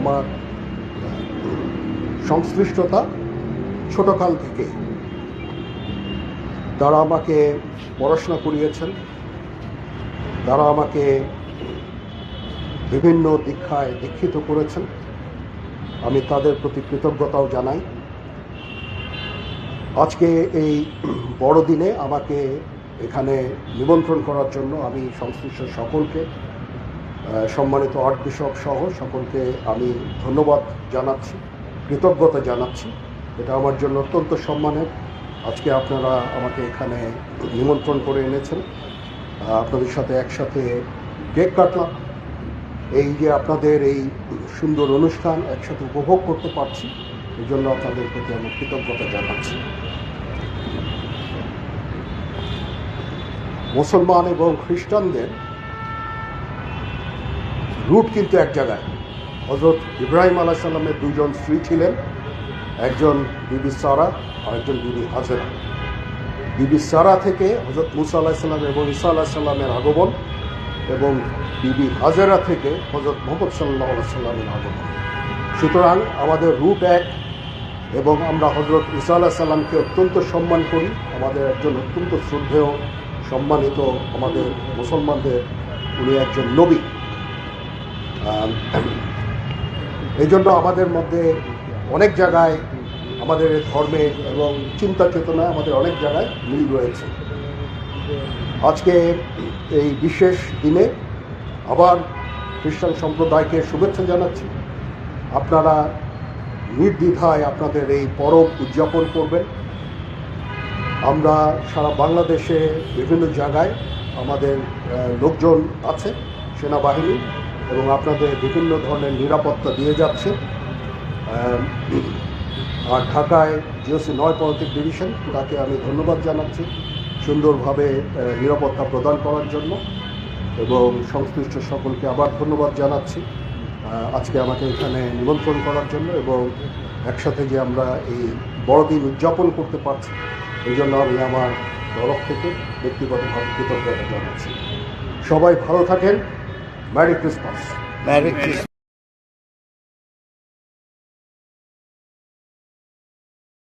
আমার সংশ্লিষ্টতা ছোটকাল থেকে। তারা আমাকে পড়াশোনা করিয়েছেন, তারা আমাকে বিভিন্ন দীক্ষায় দীক্ষিত করেছেন। আমি তাদের প্রতি কৃতজ্ঞতাও জানাই। আজকে এই বড়দিনে আমাকে এখানে নিমন্ত্রণ করার জন্য আমি সংশ্লিষ্ট সকলকে, সম্মানিত আর্ট বিশপ সহ সকলকে আমি ধন্যবাদ জানাচ্ছি, কৃতজ্ঞতা জানাচ্ছি। এটা আমার জন্য অত্যন্ত সম্মানের। আজকে আপনারা আমাকে এখানে নিমন্ত্রণ করে এনেছেন, আপনাদের সাথে একসাথে কেক কাটলাম। এই যে আপনাদের এই সুন্দর অনুষ্ঠান একসাথে উপভোগ করতে পারছি, এই জন্য আপনাদের প্রতি আমি কৃতজ্ঞতা জানাচ্ছি। মুসলমান এবং খ্রিস্টানদের রুট কিন্তু এক জায়গায়। হযরত ইব্রাহিম আলাইহিস সালামের দুজন স্ত্রী ছিলেন, একজন বিবি সারা আর একজন বিবি হাজেরা। বিবি সারা থেকে হযরত মুসা আলাইহিস সালাম এবং ঈসা আলাইহিস সালামের আগমন, এবং বিবি হাজেরা থেকে হযরত মুহাম্মদ সাল্লাল্লাহু আলাইহি সাল্লামের আগমন। সুতরাং আমাদের রুট এক, এবং আমরা হযরত ঈসা আলাইহিস সালামকে অত্যন্ত সম্মান করি। আমাদের একজন অত্যন্ত শ্রদ্ধেয় সম্মানিত, আমাদের মুসলমানদের উনি একজন নবী। এই জন্য আমাদের মধ্যে অনেক জায়গায়, আমাদের ধর্মে এবং চিন্তা চেতনায় আমাদের অনেক জায়গায় মিল রয়েছে। আজকে এই বিশেষ দিনে আবার খ্রিস্টান সম্প্রদায়কে শুভেচ্ছা জানাচ্ছি। আপনারা নির্দ্বিধায় আপনাদের এই পরব উদযাপন করবেন। আমরা সারা বাংলাদেশে বিভিন্ন জায়গায় আমাদের লোকজন আছে, সেনাবাহিনী, এবং আপনাদের বিভিন্ন ধরনের নিরাপত্তা দিয়ে যাচ্ছে। আর ঢাকায় জিওসি ৯ পদাতিক ডিভিশন, তাকে আমি ধন্যবাদ জানাচ্ছি সুন্দরভাবে নিরাপত্তা প্রদান করার জন্য, এবং সংশ্লিষ্ট সকলকে আবার ধন্যবাদ জানাচ্ছি আজকে আমাকে এখানে নিমন্ত্রণ করার জন্য, এবং একসাথে যে আমরা এই বড়দিন উদযাপন করতে পারছি, এই জন্য আমি আমার তরফ থেকে ব্যক্তিগতভাবে কৃতজ্ঞতা জানাচ্ছি। সবাই ভালো থাকেন। Merry Christmas.